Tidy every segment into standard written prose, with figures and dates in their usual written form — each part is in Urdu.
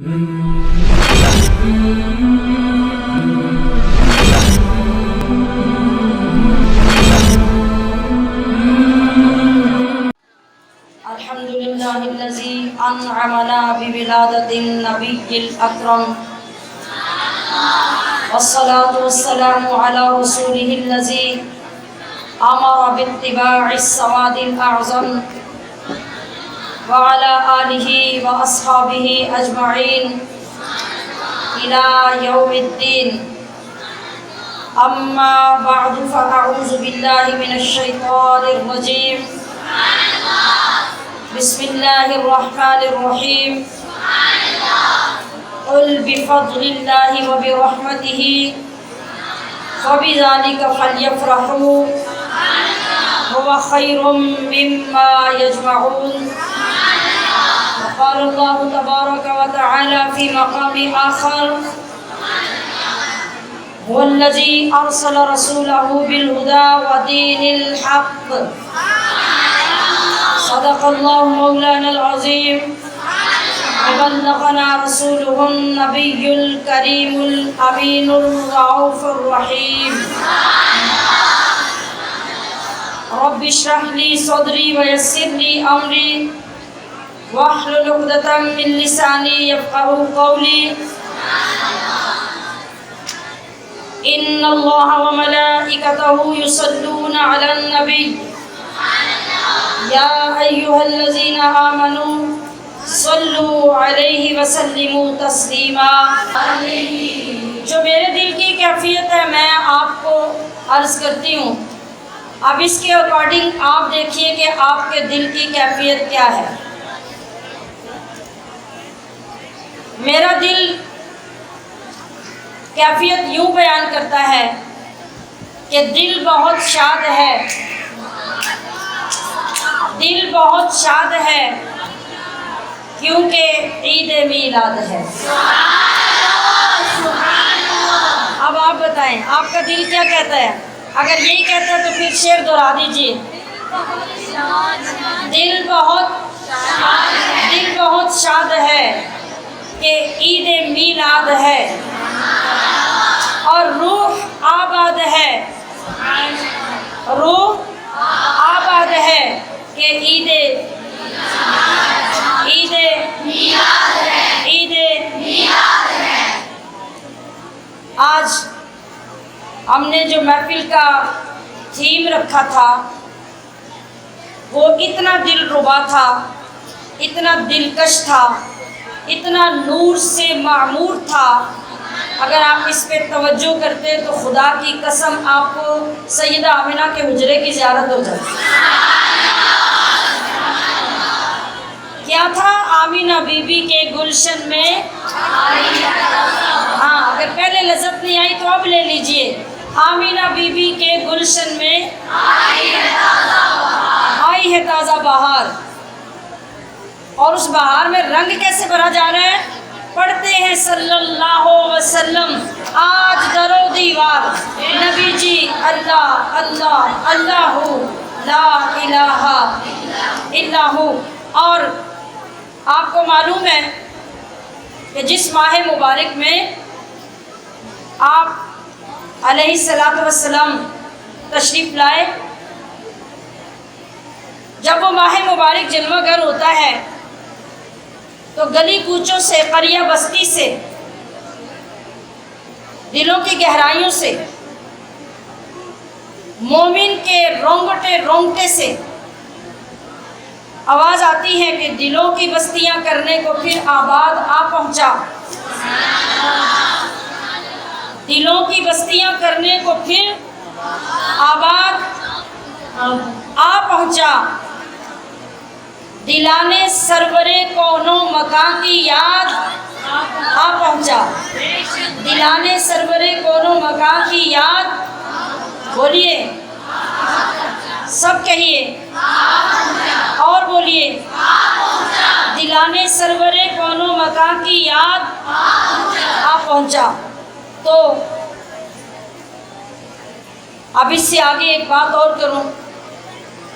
الحمدللہ الذی انعمنا بولادۃ النبی الاکرم والصلاة والسلام علی رسولہ الذی امر باتباع السواد الاعظم وعلى آلہ واصحابہ اجمعین الى یوم الدین. اما بعد فاعوذ باللہ من الشیطان الرجیم. بسم اللہ الرحمن الرحیم. قل بفضل اللہ وبرحمتہ فبذلک فلیفرحوا هو خیر مما یجمعون. وقال اللہ تبارک وتعالی فی مقام آخر هو الذی ارسل رسولہ بالہدی ودین الحق. صدق اللہ مولانا العظیم وبلغنا رسولہ النبی الکریم الامین الرؤوف الرحیم. رب اشرح لی صدری ویسر لی امری واحلل عقدۃ من لسانی یفقہوا قولی. ان اللہ وملائکتہ یصلون علی النبی یا ایھا الذین آمنوا صلوا علیہ وسلموا تسلیما. جو میرے دل کی کیفیت ہے میں آپ کو عرض کرتی ہوں. اب اس کے اکارڈنگ آپ دیکھیے کہ آپ کے دل کی کیفیت کیا ہے. میرا دل کیفیت یوں بیان کرتا ہے کہ دل بہت شاد ہے. دل بہت شاد ہے کیونکہ عید میلاد ہے. اب آپ بتائیں آپ کا دل کیا کہتا ہے؟ اگر یہی کہتا ہے تو پھر شعر دہرا دیجیے. دل بہت شاد ہے کہ عید میلاد ہے اور روح آباد ہے. روح آباد ہے کہ عید آج ہم نے جو محفل کا تھیم رکھا تھا وہ اتنا دل ربا تھا، اتنا دلکش تھا، اتنا نور سے معمور تھا. اگر آپ اس پہ توجہ کرتے تو خدا کی قسم آپ کو سیدہ آمنہ کے حجرے کی زیارت ہو جاتی. کیا تھا؟ آمینہ بی بی کے گلشن میں. ہاں اگر پہلے لذت نہیں آئی تو اب لے لیجئے. آمینہ بی بی کے گلشن میں آئی ہے تازہ بہار. اور اس بہار میں رنگ کیسے بھرا جا رہا ہے؟ پڑھتے ہیں صلی اللہ وسلم آج در و دیوار نبی جی اللہ اللہ اللہ لا الہ الا ہو. اور آپ کو معلوم ہے کہ جس ماہ مبارک میں آپ علیہ الصلوۃ والسلام تشریف لائے، جب وہ ماہ مبارک جلوہ گر ہوتا ہے تو گلی کوچوں سے، قریہ بستی سے، دلوں کی گہرائیوں سے، مومن کے رونگٹے رونگٹے سے آواز آتی ہے کہ دلوں کی بستیاں کرنے کو پھر آباد آ پہنچا. دلوں کی بستیاں کرنے کو پھر آباد آ پہنچا. دلانے سرور کونو مکان کی یاد آ پہنچا. دلانے سرور کونو مکان کی یاد. بولیے سب کہیے اور بولیے. دلانے سرور کونو مکان کی یاد آ پہنچا. تو اب اس سے آگے ایک بات اور کروں.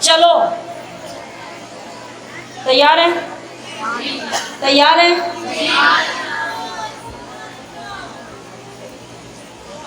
چلو تیار ہیں؟ تیار ہیں؟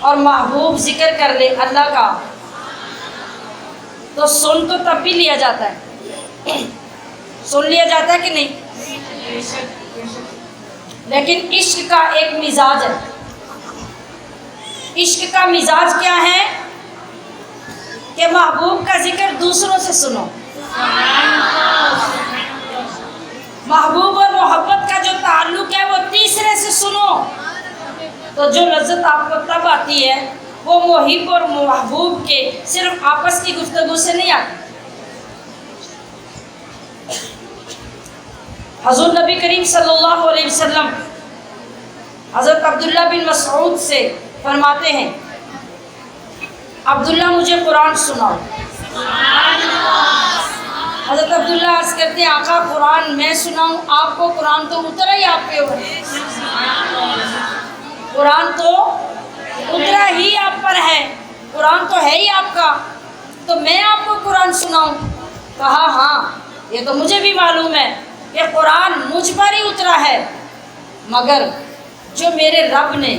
اور محبوب ذکر کر لے اللہ کا تو سن تو تب بھی لیا جاتا ہے، سن لیا جاتا ہے کہ نہیں؟ لیکن عشق کا ایک مزاج ہے۔ عشق کا مزاج کیا ہے کہ محبوب کا ذکر دوسروں سے سنو، محبوب اور محبت کا جو تعلق ہے وہ تیسرے سے سنو، تو جو لذت آپ کو تب آتی ہے وہ محب اور محبوب کے صرف آپس کی گفتگو سے نہیں آتی۔ حضور نبی کریم صلی اللہ علیہ وسلم حضرت عبداللہ بن مسعود سے فرماتے ہیں، عبداللہ مجھے قرآن سناؤ۔ حضرت عبداللہ عرض کرتے ہیں، آقا قرآن میں سناؤں آپ کو؟ قرآن تو اترا ہی آپ پہ ہو، قرآن تو اترا ہی آپ پر ہے، قرآن تو ہے ہی آپ کا، تو میں آپ کو قرآن سناؤں؟ کہا ہاں یہ تو مجھے بھی معلوم ہے کہ قرآن مجھ پر ہی اترا ہے، مگر جو میرے رب نے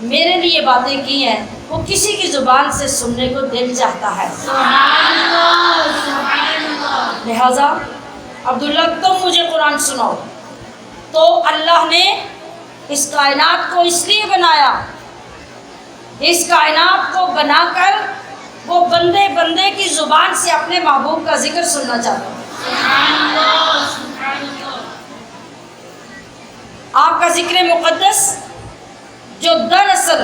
میرے لیے باتیں کی ہیں وہ کسی کی زبان سے سننے کو دل چاہتا ہے۔ لہٰذا عبداللہ تم مجھے قرآن سناؤ۔ تو اللہ نے اس کائنات کو اس لیے بنایا، اس کائنات کو بنا کر وہ بندے بندے کی زبان سے اپنے محبوب کا ذکر سننا چاہتا ہے۔ آپ کا ذکر مقدس جو دراصل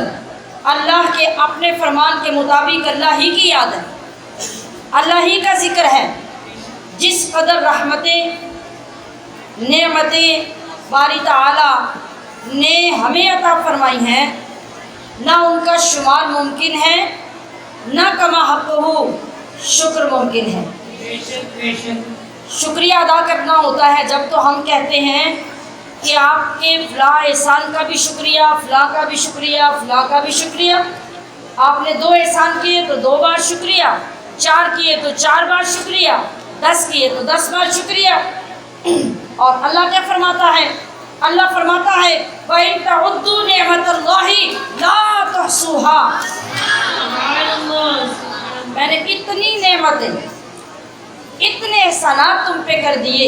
اللہ کے اپنے فرمان کے مطابق اللہ ہی کی یاد ہے، اللہ ہی کا ذکر ہے، جس قدر رحمتیں نعمتیں باری تعالی نے ہمیں عطا فرمائی ہیں، نہ ان کا شمار ممکن ہے، نہ کما حقہ شکر ممکن ہے۔ شکریہ ادا کرنا ہوتا ہے جب تو ہم کہتے ہیں کہ آپ کے فلاں احسان کا بھی شکریہ، فلاں کا بھی شکریہ، فلاں کا بھی شکریہ۔ آپ نے 2 احسان کیے تو 2 بار شکریہ، 4 کیے تو 4 بار شکریہ، 10 کیے تو 10 بار شکریہ۔ اور اللہ کیا فرماتا ہے؟ اللہ فرماتا ہے وَإِن تَعُدُّوا نِعْمَةَ اللَّهِ لَا تُحْصُوهَا۔ میں نے اتنی نعمتیں، اتنے احسانات تم پہ کر دیے،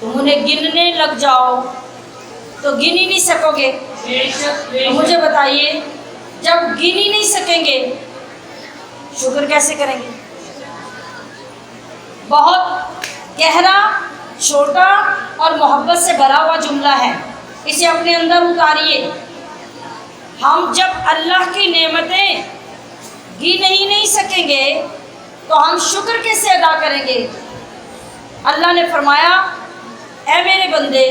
تم انہیں گننے لگ جاؤ تو گن ہی نہیں سکو گے۔ تو مجھے بتائیے جب گن ہی نہیں سکیں گے شکر کیسے کریں گے؟ بہت گہرا، چھوٹا اور محبت سے بھرا ہوا جملہ ہے، اسے اپنے اندر اتاریے۔ ہم جب اللہ کی نعمتیں گن ہی نہیں سکیں گے تو ہم شکر کیسے ادا کریں گے؟ اللہ نے فرمایا اے میرے بندے،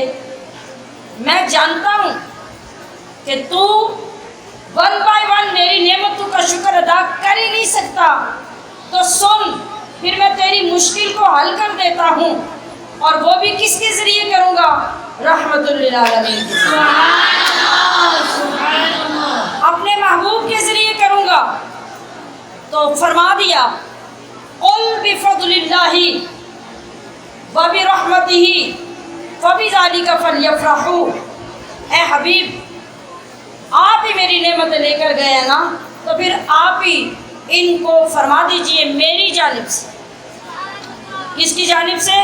میں جانتا ہوں کہ تو 1 بائی 1 میری نعمتوں کا شکر ادا کر ہی نہیں سکتا، تو سن پھر میں تیری مشکل کو حل کر دیتا ہوں، اور وہ بھی کس کے ذریعے کروں گا؟ رحمت للعالمین، اپنے محبوب کے ذریعے کروں گا۔ تو فرما دیا قل بفضل اللہ وبرحمتہ فبذلک فلیفرحوا۔ اے حبیب آپ ہی میری نعمتیں لے کر گئے ہیں نا، تو پھر آپ ہی ان کو فرما دیجئے میری جانب سے۔ کس کی جانب سے؟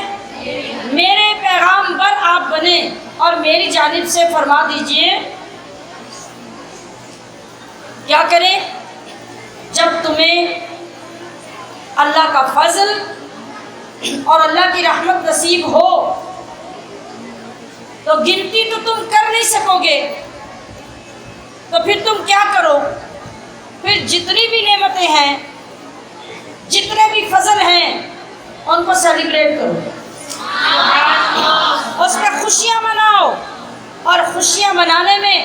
میرے پیغام پر آپ بنے اور میری جانب سے فرما دیجئے۔ کیا کریں؟ جب تمہیں اللہ کا فضل اور اللہ کی رحمت نصیب ہو تو گنتی تو تم کر نہیں سکو گے، تو پھر تم کیا کرو؟ پھر جتنی بھی نعمتیں ہیں، جتنے بھی فضل ہیں، ان کو سیلیبریٹ کرو، اس پہ خوشیاں مناؤ۔ اور خوشیاں منانے میں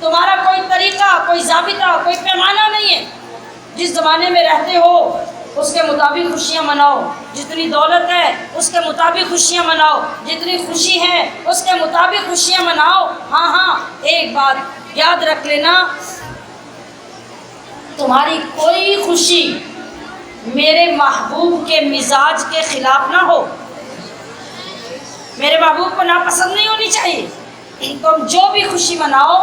تمہارا کوئی طریقہ، کوئی ضابطہ، کوئی پیمانہ نہیں ہے۔ جس زمانے میں رہتے ہو اس کے مطابق خوشیاں مناؤ، جتنی دولت ہے اس کے مطابق خوشیاں مناؤ، جتنی خوشی ہے اس کے مطابق خوشیاں مناؤ۔ ہاں ایک بات یاد رکھ لینا، تمہاری کوئی خوشی میرے محبوب کے مزاج کے خلاف نہ ہو، میرے محبوب کو ناپسند نہیں ہونی چاہیے۔ تم جو بھی خوشی مناؤ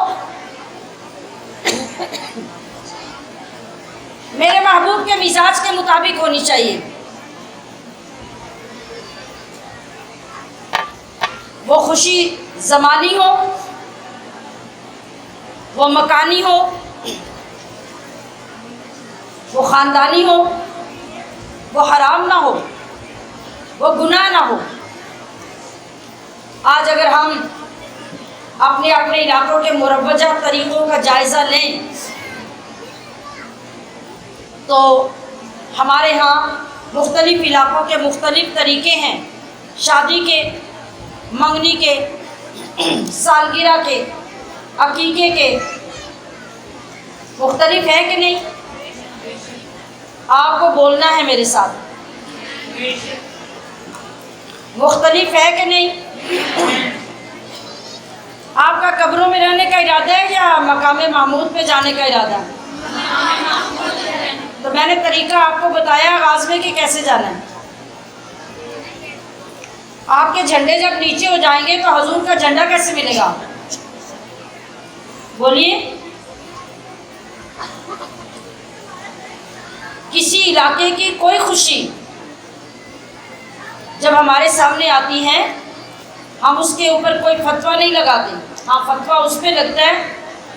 میرے محبوب کے مزاج کے مطابق ہونی چاہیے. وہ خوشی زمانی ہو، وہ مکانی ہو، وہ خاندانی ہو، وہ حرام نہ ہو، وہ گناہ نہ ہو. آج اگر ہم اپنے اپنے علاقوں کے مروجہ طریقوں کا جائزہ لیں تو ہمارے ہاں مختلف علاقوں کے مختلف طریقے ہیں. شادی کے، منگنی کے، سالگرہ کے، عقیقے کے مختلف ہے کہ نہیں؟ آپ کو بولنا ہے میرے ساتھ. مختلف ہے کہ نہیں؟ آپ کا قبروں میں رہنے کا ارادہ ہے یا مقام محمود پہ جانے کا ارادہ ہے؟ تو میں نے طریقہ آپ کو بتایا آغاز میں کہ کیسے جانا ہے. آپ کے جھنڈے جب نیچے ہو جائیں گے تو حضور کا جھنڈا کیسے ملے گا؟ بولیے. کسی علاقے کی کوئی خوشی جب ہمارے سامنے آتی ہے ہم اس کے اوپر کوئی فتویٰ نہیں لگاتے. ہاں، فتویٰ اس پہ لگتا ہے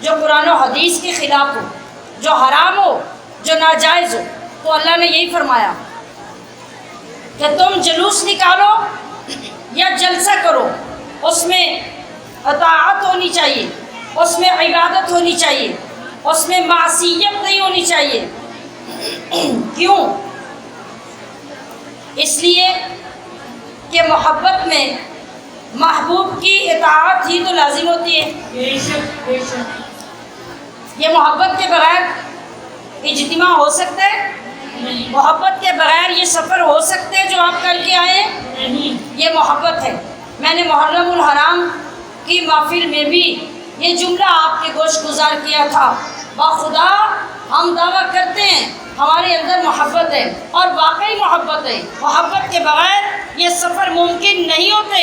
جو قرآن و حدیث کے خلاف ہو، جو حرام ہو، جو ناجائز ہو. تو اللہ نے یہی فرمایا کہ تم جلوس نکالو یا جلسہ کرو، اس میں اطاعت ہونی چاہیے، اس میں عبادت ہونی چاہیے، اس میں معصیت نہیں ہونی چاہیے. کیوں؟ اس لیے کہ محبت میں محبوب کی اطاعت ہی تو لازم ہوتی ہے. یہ محبت کے بغیر اجتماع ہو سکتا ہے؟ محبت کے بغیر یہ سفر ہو سکتے ہیں جو آپ کر کے آئے؟ یہ محبت ہے. میں نے محرم الحرام کی محفل میں بھی یہ جملہ آپ کے گوش گزار کیا تھا. باخدا ہم دعویٰ کرتے ہیں ہمارے اندر محبت ہے، اور واقعی محبت ہے. محبت کے بغیر یہ سفر ممکن نہیں ہوتے،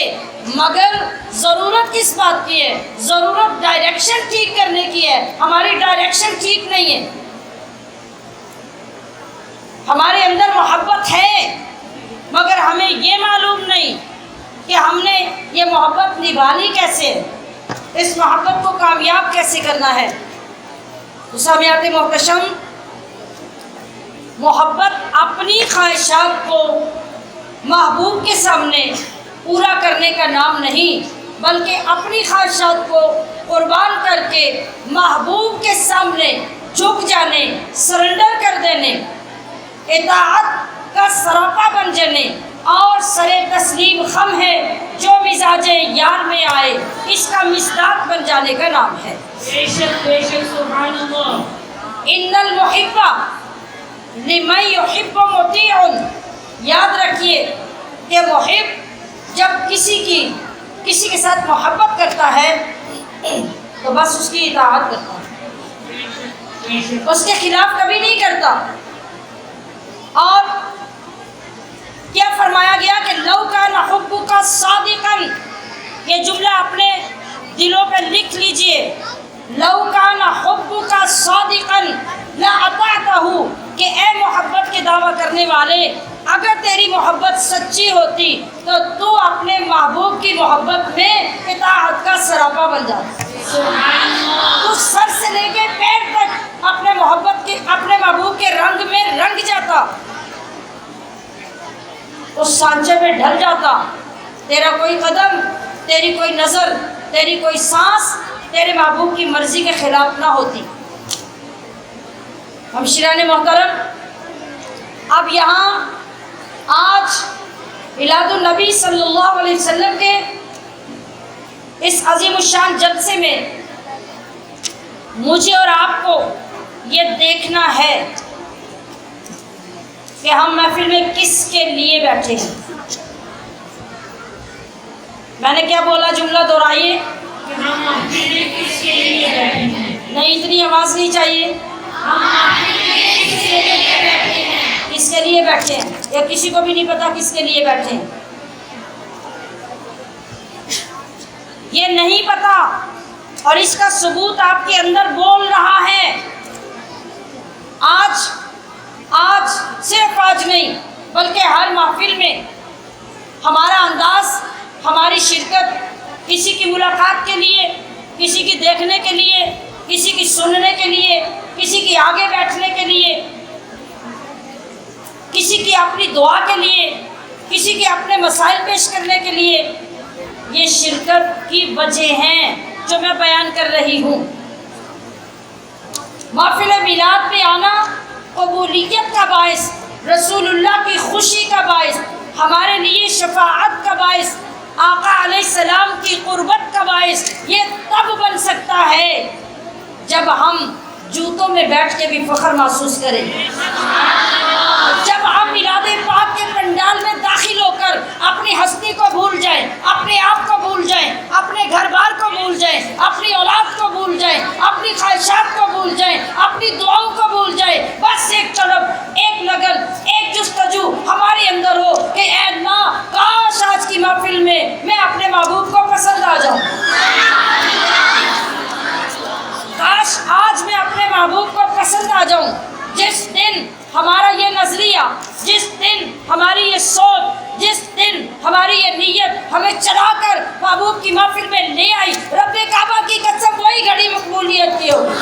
مگر ضرورت کس بات کی ہے؟ ضرورت ڈائریکشن ٹھیک کرنے کی ہے. ہماری ڈائریکشن ٹھیک نہیں ہے. ہمارے اندر محبت ہے مگر ہمیں یہ معلوم نہیں کہ ہم نے یہ محبت نبھانی کیسے ہے، اس محبت کو کامیاب کیسے کرنا ہے. تو سامعات محتشم، محبت اپنی خواہشات کو محبوب کے سامنے پورا کرنے کا نام نہیں، بلکہ اپنی خواہشات کو قربان کر کے محبوب کے سامنے جھک جانے، سرنڈر کر دینے، اطاعت کا سراپا بن جانے اور سر تسلیم خم ہے جو مزاج یار میں آئے، اس کا مصداق بن جانے کا نام ہے. بے شک بے شک، سبحان اللہ. ان المحب لمن یحب مطیع. یاد رکھیے کہ محب جب کسی کے ساتھ محبت کرتا ہے تو بس اس کی اطاعت کرتا ہے، اس کے خلاف کبھی نہیں کرتا. اور کیا فرمایا گیا کہ لو کان حبک صادقا. یہ جملہ اپنے دلوں پہ لکھ لیجئے. لو کان حبک صادقا لاطعتہ، کہ اے محبت کے دعویٰ کرنے والے، اگر تیری محبت سچی ہوتی تو اپنے محبوب کی محبت میں اطاعت کا سراپا بن جاتا. تو سر سے لے کے پیر تک اپنے محبوب کے رنگ میں رنگ جاتا، اس سانچے میں ڈھل جاتا. تیرا کوئی قدم، تیری کوئی نظر، تیری کوئی سانس تیرے محبوب کی مرضی کے خلاف نہ ہوتی. ہمشیران محترم، اب یہاں آج میلاد النبی صلی اللہ علیہ وسلم کے اس عظیم الشان جلسے میں مجھے اور آپ کو یہ دیکھنا ہے کہ ہم محفل میں کس کے لیے بیٹھے ہیں. میں نے کیا بولا؟ جملہ دہرائیے. ہم محفل میں کس کے لیے بیٹھے ہیں. نہیں، اتنی آواز نہیں چاہیے. ہم محفل میں کس کے لیے بیٹھے ہیں. کس کے لیے بیٹھے ہیں؟ یا کسی کو بھی نہیں پتا کس کے لیے بیٹھے ہیں؟ یہ نہیں پتا، اور اس کا ثبوت آپ کے اندر بول رہا ہے. آج آج صرف آج نہیں بلکہ ہر محفل میں ہمارا انداز، ہماری شرکت کسی کی ملاقات کے لیے، کسی کی دیکھنے کے لیے، کسی کی سننے کے لیے، کسی کی آگے بیٹھنے کے لیے، کسی کی اپنی دعا کے لیے، کسی کے اپنے مسائل پیش کرنے کے لیے، یہ شرکت کی وجہ ہیں جو میں بیان کر رہی ہوں۔ محفل میلاد میں آنا قبولیت کا باعث، رسول اللہ کی خوشی کا باعث، ہمارے لیے شفاعت کا باعث، آقا علیہ السلام کی قربت کا باعث یہ تب بن سکتا ہے جب ہم جوتوں میں بیٹھ کے بھی فخر محسوس کریں، جب ہم میلاد پاک کے پنڈال میں داخل ہو کر اپنی ہستی کو بھول جائیں، اپنے آپ کو بھول جائیں، اپنے گھر بار کو بھول جائیں، اپنی اولاد کو بھول جائیں، اپنی خواہشات کو بھول جائیں، اپنی دعاؤں کو بھول جائیں، بس ایک طلب، ایک لگن، ایک جستجو ہمارے اندر ہو کہ اے اللہ کاش آج کی محفل میں اپنے محبوب کو پسند آ جاؤں، کاش آج میں اپنے محبوب کو پسند آ جاؤں۔ جس دن ہمارا یہ نظریہ، جس دن ہماری یہ سوچ، جس دن ہماری یہ نیت ہمیں چلا کر محبوب کی محفل میں لے آئی، رب کعبہ کی قسم وہی گھڑی مقبولیت کی ہوگی۔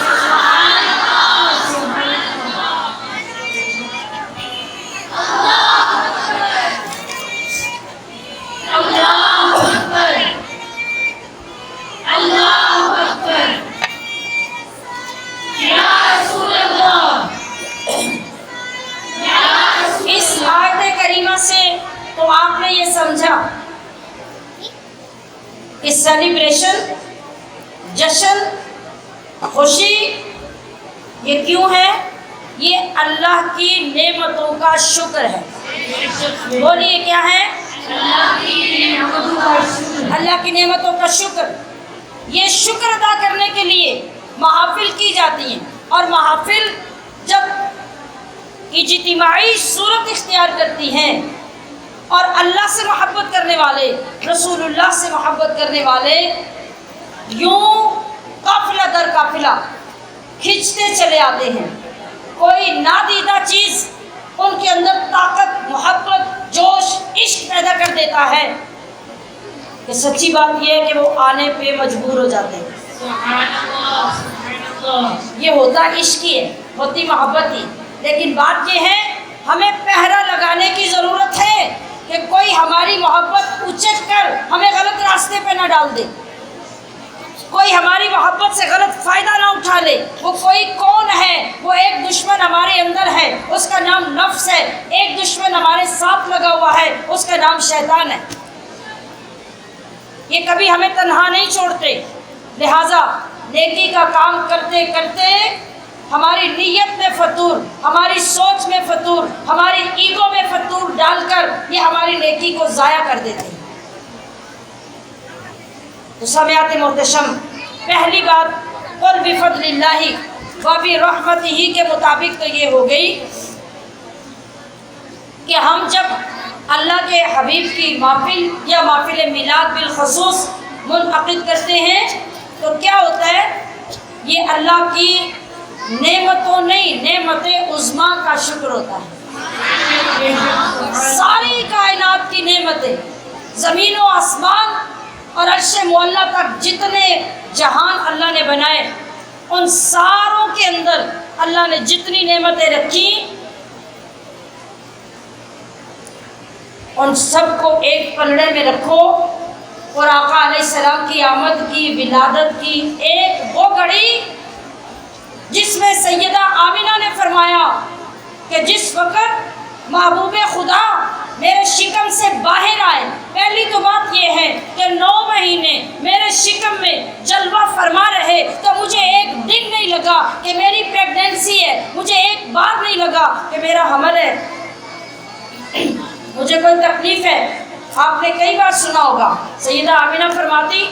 اس آیت کریمہ سے تو آپ نے یہ سمجھا کہ سیلیبریشن، جشن، خوشی یہ کیوں ہے؟ یہ اللہ کی نعمتوں کا شکر ہے۔ بولیے کیا ہے؟ اللہ کی نعمتوں کا شکر۔ یہ شکر ادا کرنے کے لیے محافل کی جاتی ہیں، اور محافل جب اجتماعی صورت اختیار کرتی ہیں اور اللہ سے محبت کرنے والے، رسول اللہ سے محبت کرنے والے یوں قافلہ در قافلہ کھنچتے چلے آتے ہیں، کوئی نادیدہ چیز ان کے اندر طاقت، محبت، جوش، عشق پیدا کر دیتا ہے کہ سچی بات یہ ہے کہ وہ آنے پہ مجبور ہو جاتے ہیں۔ یہ ہوتا عشق ہی ہے، ہوتی محبت ہی، لیکن بات یہ ہے ہمیں پہرا لگانے کی ضرورت ہے کہ کوئی ہماری محبت اچک کر ہمیں غلط راستے پہ نہ ڈال دے، کوئی ہماری محبت سے غلط فائدہ نہ اٹھا لے۔ وہ کوئی کون ہے؟ وہ ایک دشمن ہمارے اندر ہے، اس کا نام نفس ہے، ایک دشمن ہمارے ساتھ لگا ہوا ہے، اس کا نام شیطان ہے۔ یہ کبھی ہمیں تنہا نہیں چھوڑتے، لہٰذا نیکی کا کام کرتے کرتے ہماری نیت میں فطور، ہماری سوچ میں فطور، ہماری ایگو میں فطور ڈال کر یہ ہماری نیکی کو ضائع کر دیتے ہیں۔ تو سامعات محتشم، پہلی بات قل بفضل اللہ و برحمتہ کے مطابق تو یہ ہو گئی کہ ہم جب اللہ کے حبیب کی محفل یا محفل میلاد بالخصوص منعقد کرتے ہیں تو کیا ہوتا ہے؟ یہ اللہ کی نعمتوں نہیں، نعمت عظمیٰ کا شکر ہوتا ہے۔ ساری کائنات کی نعمتیں، زمین و آسمان اور عرش معلیٰ تک جتنے جہان اللہ نے بنائے، ان ساروں کے اندر اللہ نے جتنی نعمتیں رکھی ان سب کو ایک پلڑے میں رکھو، اور آقا علیہ السلام کی آمد کی، ولادت کی ایک وہ گھڑی جس میں سیدہ آمنہ نے فرمایا کہ جس وقت محبوب خدا میرے شکم سے باہر آئے، پہلی تو بات یہ ہے کہ 9 مہینے میرے شکم میں جلوہ فرما رہے، تو مجھے ایک دن نہیں لگا کہ میری پریگنینسی ہے، مجھے ایک بار نہیں لگا کہ میرا حمل ہے، مجھے کوئی تکلیف ہے۔ آپ نے کئی بار سنا ہوگا سیدہ آمنہ فرماتی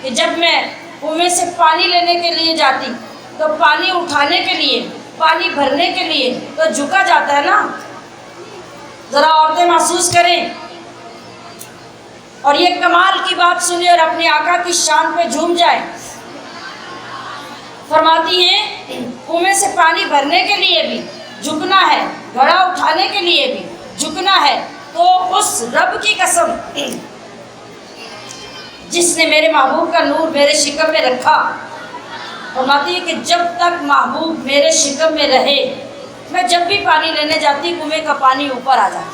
کہ جب میں کنویں سے پانی لینے کے لیے جاتی تو پانی اٹھانے کے لیے، پانی بھرنے کے لیے تو جھکا جاتا ہے نا، ذرا عورتیں محسوس کریں اور یہ کمال کی بات سنیں اور اپنے آقا کی شان پہ جھوم جائیں۔ فرماتی ہیں کنویں سے پانی بھرنے کے لیے بھی جھکنا ہے، گھڑا اٹھانے کے لیے بھی جھکنا ہے، تو اس رب کی قسم جس نے میرے محبوب کا نور میرے شکم میں رکھا، فرماتی ہے کہ جب تک محبوب میرے شکم میں رہے، میں جب بھی پانی لینے جاتی کنویں کا پانی اوپر آ جاتا۔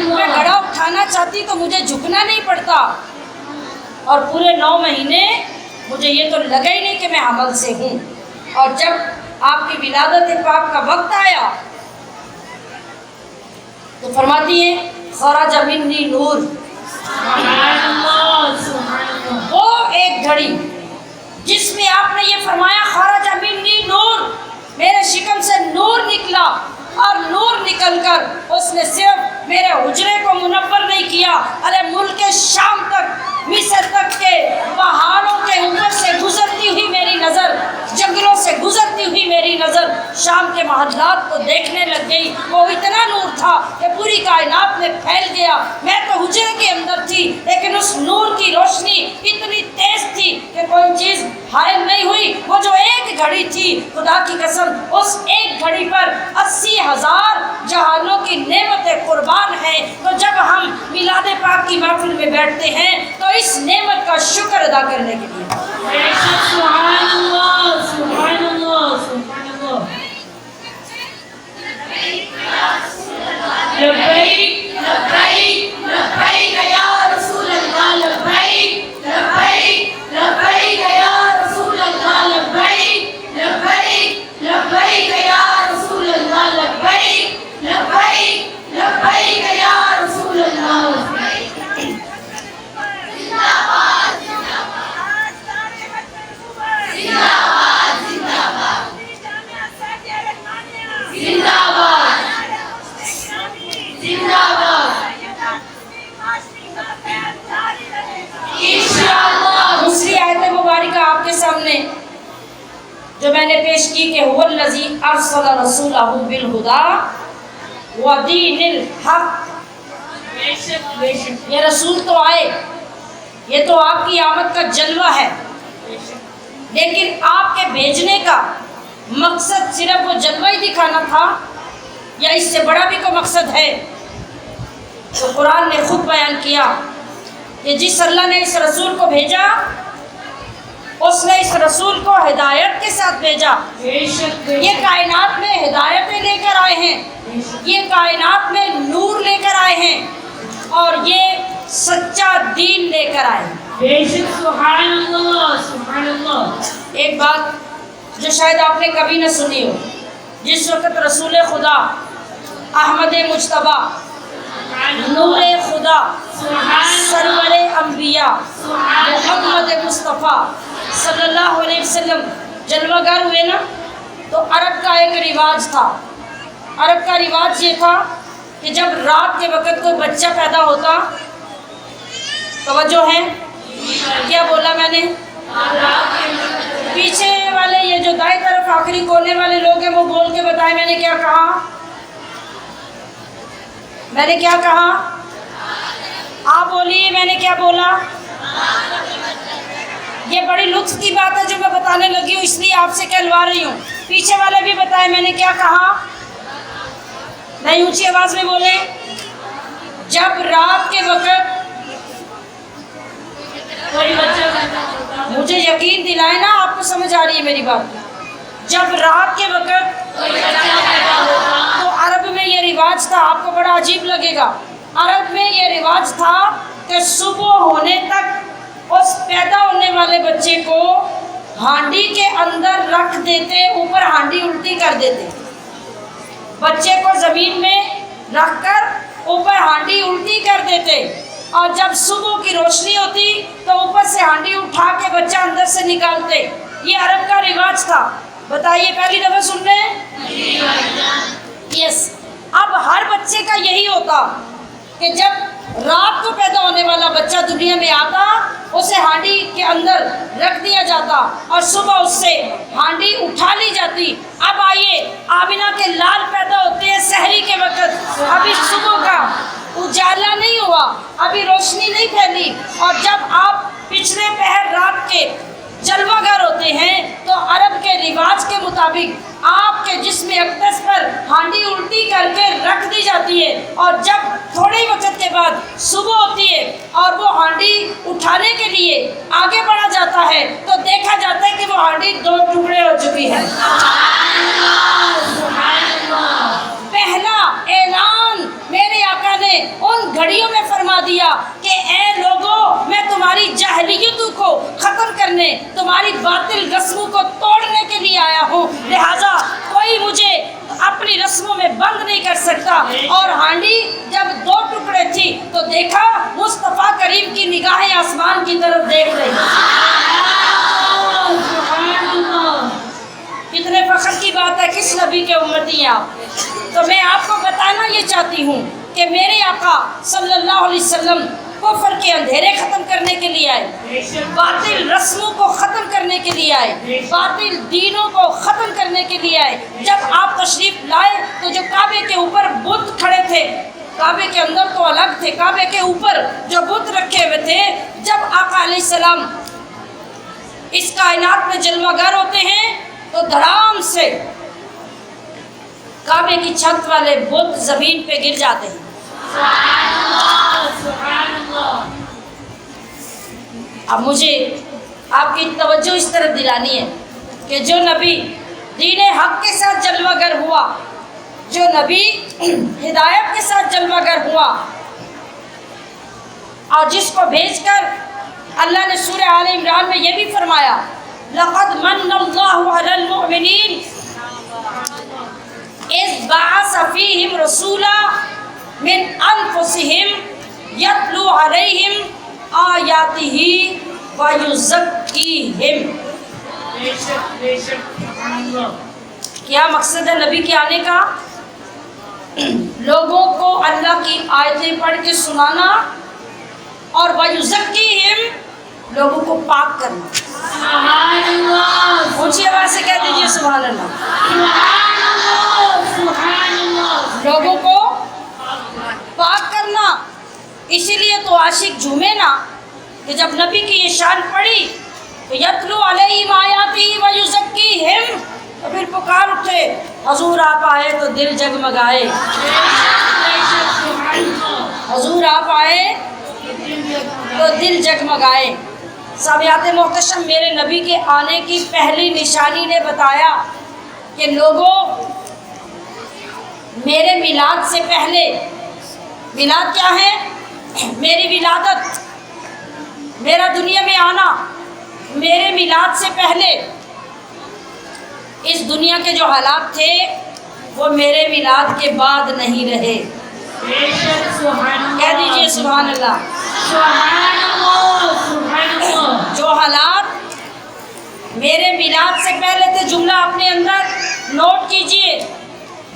میں گھڑا اٹھانا چاہتی تو مجھے جھکنا نہیں پڑتا، اور پورے 9 مہینے مجھے یہ تو لگا ہی نہیں کہ میں حمل سے ہوں۔ اور جب آپ کی ولادت پاک کا وقت آیا تو فرماتی ہے خرج منی نور، وہ ایک گھڑی جس میں آپ نے یہ فرمایا خرج منی نور، میرے شکم سے نور نکلا، اور نور نکل کر اس نے صرف میرے حجرے کو منور نہیں کیا، ارے ملک شام تک، مصر تک کے پہاڑوں کے اوپر سے گزرتی ہوئی میری نظر، جنگلوں سے گزرتی ہوئی میری نظر شام کے محلات کو دیکھنے لگ گئی۔ وہ اتنا نور تھا کہ پوری کائنات میں پھیل گیا۔ میں تو حجرے کے اندر تھی، لیکن اس نور کی روشنی اتنی تیز تھی کہ کوئی چیز حائل نہیں ہوئی۔ وہ جو ایک گھڑی تھی، خدا کی قسم اس ایک گھڑی پر 80,000 جہانوں کی نعمتیں قربان ہیں۔ تو جب ہم میلاد پاک کی محفل میں بیٹھتے ہیں تو اس نعمت کا شکر ادا کرنے کے لیے سبحان اللہ، سبحان اللہ، سبحان اللہ۔ لبیک لبیک لبیک یا رسول اللہ، لبیک لبیک لبیک یا رسول اللہ، لبیک لبیک لبیک یا رسول اللہ، لبیک لبیک لبیک یا رسول اللہ۔ دوسری آیت مبارکہ آپ کے سامنے جو میں نے پیش کی کہ هو الذی ارسل رسولہ بالہدی ودین الحق، یہ رسول تو آئے، یہ تو آپ کی آمد کا جلوہ ہے، لیکن آپ کے بھیجنے کا مقصد صرف وہ جلوہ ہی دکھانا تھا یا اس سے بڑا بھی کوئی مقصد ہے؟ تو قرآن نے خود بیان کیا کہ جس اللہ نے اس رسول کو بھیجا اس نے اس رسول کو ہدایت کے ساتھ بھیجا۔ یہ کائنات میں ہدایتیں لے کر آئے ہیں، یہ کائنات میں نور لے کر آئے ہیں، اور یہ سچا دین لے کر آئے ہیں۔ سبحان اللہ، سبحان اللہ۔ ایک بات جو شاید آپ نے کبھی نہ سنی ہو، جس وقت رسول خدا احمد مجتبیٰ نور خدا سرور انبیاء محمد مصطفیٰ صلی اللہ علیہ وسلم جلوہ گر ہوئے نا، تو عرب کا ایک رواج تھا۔ عرب کا رواج یہ تھا کہ جب رات کے وقت کوئی بچہ پیدا ہوتا، توجہ ہے کیا بولا میں نے؟ پیچھے والے یہ جو دائیں طرف آخری کونے والے لوگ ہیں وہ بول کے بتائیں میں نے کیا کہا؟ میں نے کیا کہا؟ آپ بولیے میں نے کیا بولا؟ یہ بڑی لطف کی بات ہے جو میں بتانے لگی ہوں، اس لیے آپ سے کہلوا رہی ہوں۔ پیچھے والے بھی بتائیں میں نے کیا کہا؟ نہیں اونچی آواز میں بولیں۔ جب رات کے وقت کوئی بچہ مجھے یقین دلائے نا، آپ کو سمجھ آ رہی ہے میری بات؟ جب رات کے وقت تو عرب میں یہ رواج تھا، آپ کو بڑا عجیب لگے گا، عرب میں یہ رواج تھا کہ صبح ہونے تک اس پیدا ہونے والے بچے کو ہانڈی کے اندر رکھ دیتے، اوپر ہانڈی الٹی کر دیتے، بچے کو زمین میں رکھ کر اوپر ہانڈی الٹی کر دیتے، اور جب صبح کی روشنی ہوتی تو اوپر سے ہانڈی اٹھا کے بچہ اندر سے نکالتے۔ یہ عرب کا رواج تھا۔ بتائیے پہلی دفعہ سن رہے ہیں؟ یس۔ اب ہر بچے کا یہی ہوتا کہ جب رات کو پیدا ہونے والا بچہ دنیا میں آتا، اسے ہانڈی کے اندر رکھ دیا جاتا اور صبح اس سے ہانڈی اٹھا لی جاتی۔ اب آئیے، آمینہ کے لال پیدا ہوتے ہیں سحری کے وقت، ابھی صبح کا اجالا نہیں ہوا، ابھی روشنی نہیں پھیلی، اور جب آپ پچھلے پہر رات کے جلوہ گر ہوتے ہیں تو عرب کے رواج کے مطابق آپ کے جسم اقدس پر ہانڈی الٹی کر کے رکھ دی جاتی ہے، اور جب تھوڑی وقت کے بعد صبح ہوتی ہے اور وہ ہانڈی اٹھانے کے لیے آگے بڑھا جاتا ہے تو دیکھا جاتا ہے کہ وہ ہانڈی 2 ٹکڑے ہو چکی ہے۔ پہلا اعلان میرے آقا نے ان گھڑیوں میں فرما دیا کہ اے لوگوں، میں تمہاری جاہلیتوں کو ختم کرنے، تمہاری باطل رسموں کو توڑنے کے لیے آیا ہوں، لہٰذا کوئی مجھے اپنی رسموں میں بند نہیں کر سکتا۔ اور ہانڈی جب 2 ٹکڑے تھی تو دیکھا مصطفیٰ کریم کی نگاہیں آسمان کی طرف دیکھ رہی۔ کتنے فخر کی بات ہے، کس نبی کے امتی ہیں آپ؟ تو میں آپ کو بتانا یہ چاہتی ہوں کہ میرے آقا صلی اللہ علیہ وسلم کفر کے اندھیرے ختم کرنے کے لیے آئے، باطل رسموں کو ختم کرنے کے لیے آئے، باطل دینوں کو ختم کرنے کے لیے آئے۔ جب آپ تشریف لائے تو جو کعبے کے اوپر بت کھڑے تھے، کعبے کے اندر تو الگ تھے، کعبے کے اوپر جو بت رکھے ہوئے تھے، جب آقا علیہ السلام اس کائنات میں جلوہ گر ہوتے ہیں تو دھڑام سے کعبے کی چھت والے بت زمین پہ گر جاتے ہیں۔ اب مجھے آپ کی توجہ اس طرف دلانی ہے کہ جو نبی دین حق کے ساتھ جلوہ گر ہوا، جو نبی ہدایت کے ساتھ جلوہ گر ہوا، اور جس کو بھیج کر اللہ نے سورہ آل عمران میں یہ بھی فرمایا لَقَدْ مَنَّ اللَّهُ عَلَى الْمُؤْمِنِينَ إِذْ بَعَثَ فِيهِمْ رَسُولًا مِنْ أَنفُسِهِمْ يَتْلُو عَلَيْهِمْ آيَاتِهِ وَيُزَكِّيهِمْ۔ کیا مقصد ہے نبی کے آنے کا؟ لوگوں کو اللہ کی آیتیں پڑھ کے سنانا، اور وَيُزَكِّيهِمْ لوگوں کو پاک کرنا۔ سبحان اللہ، اونچی آواز سے کہہ دیجیے سبحان اللہ۔ سبحان اللہ، سبحان اللہ۔ لوگوں کو پاک کرنا، اسی لیے تو عاشق جھومے نا کہ جب نبی کی یہ شان پڑھی تو یتلو علیہم آیاتہ ویزکیہم، تو پھر پکار اٹھے حضور آپ آئے تو دل جگمگائے، حضور آپ آئے تو دل جگمگائے۔ سامعات محتشم، میرے نبی کے آنے کی پہلی نشانی نے بتایا کہ لوگوں، میرے میلاد سے پہلے، میلاد کیا ہے؟ میری ولادت، میرا دنیا میں آنا، میرے میلاد سے پہلے اس دنیا کے جو حالات تھے وہ میرے میلاد کے بعد نہیں رہے۔ کہہ دیجئے سبحان اللہ۔ سبحان اللہ، سبحان اللہ۔ جو حالات میرے میلاد سے پہلے تھے، جملہ اپنے اندر نوٹ کیجئے،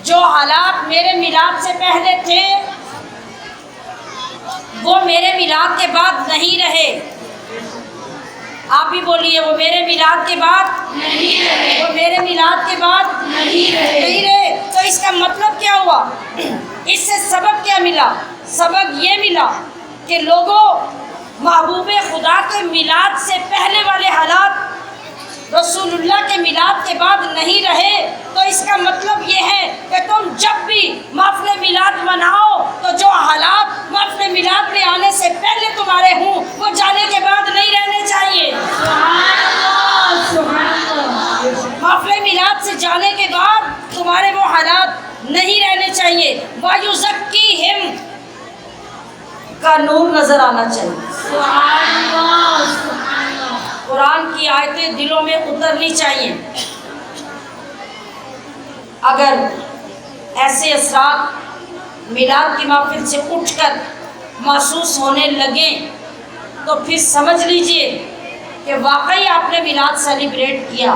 جو حالات میرے میلاد سے پہلے تھے وہ میرے میلاد کے بعد نہیں رہے۔ آپ بھی بولیے، وہ میرے میلاد کے بعد نہیں رہے، وہ میرے میلاد کے بعد نہیں رہے۔ نہیں رہے۔ تو اس کا مطلب کیا ہوا؟ اس سے سبق کیا ملا؟ سبق یہ ملا کہ لوگوں، محبوب خدا کے میلاد سے پہلے والے حالات رسول اللہ کے میلاد کے بعد نہیں رہے، تو اس کا مطلب یہ ہے کہ تم جب بھی محفل میلاد مناؤ تو جو حالات محفل میلاد میں آنے سے پہلے تمہارے ہوں وہ جانے کے بعد نہیں رہنے چاہیے۔ سبحان اللہ، سبحان اللہ۔ محفل میلاد سے جانے کے بعد تمہارے وہ حالات نہیں رہنے چاہیے۔ وَيُزَكِّيهِمْ کا نور نظر آنا چاہیے۔ سبحان اللہ، سبحان اللہ۔ قرآن کی آیتیں دلوں میں اترنی چاہیے۔ اگر ایسے اثرات میلاد کی محفل سے اٹھ کر محسوس ہونے لگیں تو پھر سمجھ لیجئے کہ واقعی آپ نے میلاد سیلیبریٹ کیا۔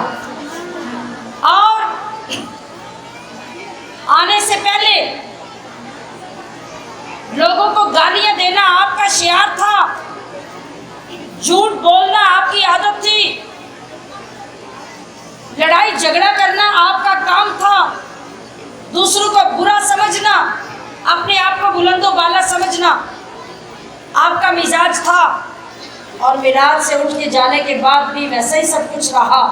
اور آنے سے پہلے لوگوں کو گالیاں دینا آپ کا شعار تھا، جھوٹ بولنا آپ کی عادت تھی، لڑائی جھگڑا کرنا آپ کا کام تھا، دوسروں کو برا سمجھنا، اپنے آپ کو بلند و بالا سمجھنا آپ کا مزاج تھا، اور میلاد سے اٹھ کے جانے کے بعد بھی ویسا ہی سب کچھ رہا۔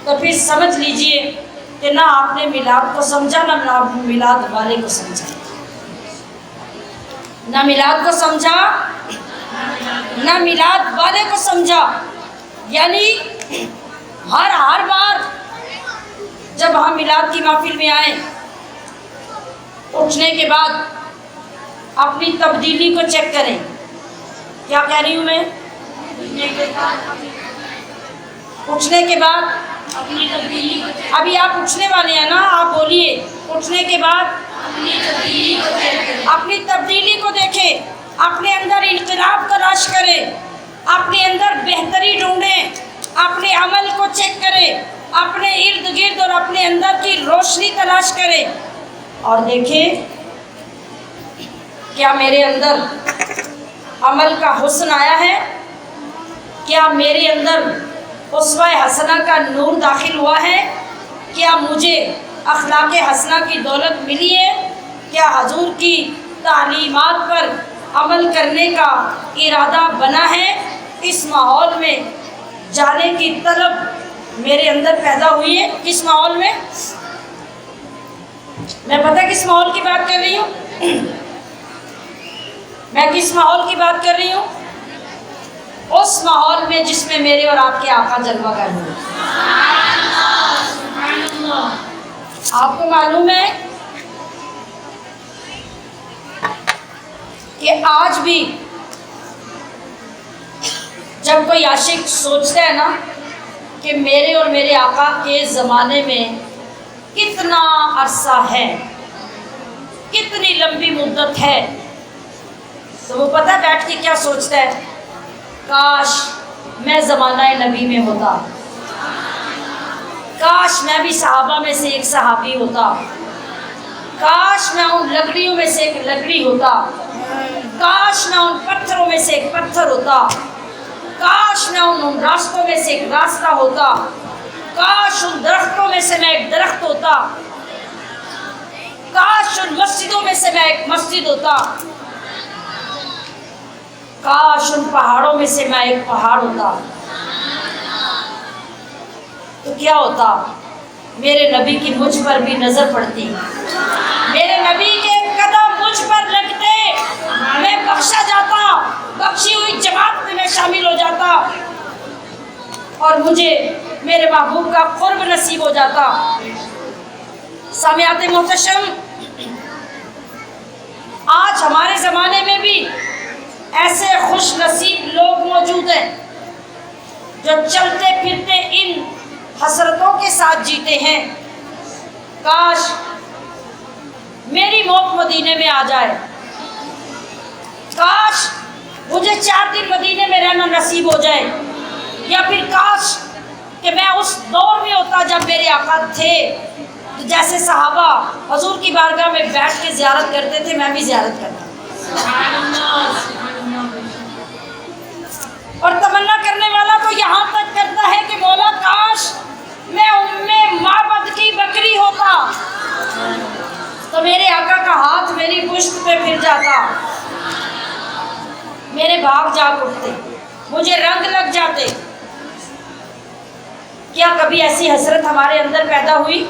تو پھر سمجھ لیجئے کہ نہ آپ نے میلاد کو سمجھا نہ میلاد والے کو سمجھا، نہ میلاد کو سمجھا نہ میلاد والے کو سمجھا۔ یعنی ہر بار جب ہم میلاد کی محفل میں آئیں، اٹھنے کے بعد اپنی تبدیلی کو چیک کریں۔ کیا کہہ رہی ہوں میں؟ اٹھنے کے بعد اپنی تبدیلی کو چیک ابھی آپ اٹھنے والے ہیں نا، آپ بولیے اٹھنے کے بعد اپنی تبدیلی کو چیک کریں، اپنی تبدیلی کو دیکھیں، اپنے اندر انقلاب تلاش کریں، اپنے اندر بہتری ڈھونڈیں، اپنے عمل کو چیک کریں، اپنے ارد گرد اور اپنے اندر کی روشنی تلاش کریں اور دیکھیں کیا میرے اندر عمل کا حسن آیا ہے، کیا میرے اندر اسوہ حسنہ کا نور داخل ہوا ہے، کیا مجھے اخلاق حسنہ کی دولت ملی ہے، کیا حضور کی تعلیمات پر عمل کرنے کا ارادہ بنا ہے۔ اس ماحول میں جانے کی طلب میرے اندر پیدا ہوئی ہے۔ کس ماحول میں؟ میں پتہ کس ماحول کی بات کر رہی ہوں؟ میں کس ماحول کی بات کر رہی ہوں؟ اس ماحول میں جس میں میرے اور آپ کے آقا جلوہ گر ہوئے۔ سبحان اللہ، آپ کو معلوم ہے کہ آج بھی جب کوئی عاشق سوچتا ہے نا کہ میرے اور میرے آقا کے زمانے میں کتنا عرصہ ہے، کتنی لمبی مدت ہے، تو وہ پتہ بیٹھ کے کیا سوچتا ہے؟ کاش میں زمانہ نبی میں ہوتا، کاش میں بھی صحابہ میں سے ایک صحابی ہوتا، کاش میں ان لکڑیوں میں سے ایک لکڑی ہوتا، کاش میں ان پتھروں میں سے ایک پتھر ہوتا، کاش میں ان راستوں میں سے ایک راستہ ہوتا، کاش ان درختوں میں سے میں ایک درخت ہوتا، کاش ان مسجدوں میں سے میں ایک مسجد ہوتا، کاش ان پہاڑوں میں سے میں ایک پہاڑ ہوتا۔ تو کیا ہوتا؟ میرے نبی کی مجھ پر بھی نظر پڑتی، میرے نبی کے قدم مجھ پر لگتے، میں بخشا جاتا، بخشی ہوئی جماعت میں شامل ہو جاتا اور مجھے میرے محبوب کا قرب نصیب ہو جاتا۔ سامعات محتشم، آج ہمارے زمانے میں بھی ایسے خوش نصیب لوگ موجود ہیں جو چلتے پھرتے ان حسرتوں کے ساتھ جیتے ہیں، کاش میری موت مدینے میں آ جائے، کاش مجھے 4 دن مدینے میں رہنا نصیب ہو جائے، یا پھر کاش کہ میں اس دور میں ہوتا جب میرے آقا تھے، تو جیسے صحابہ حضور کی بارگاہ میں بیٹھ کے زیارت کرتے تھے میں بھی زیارت کرتا۔ سبحان اللہ، سبحان اللہ، اور تمنا کرنے والا تو یہاں تک کرتا ہے کہ مولا کاش میں معبد کی بکری ہوتا تو میرے آقا کا ہاتھ میری پشت پہ پھر جاتا، میرے بھاگ جاگ اٹھتے، مجھے رنگ لگ جاتے۔ کیا کبھی ایسی حسرت ہمارے اندر پیدا ہوئی؟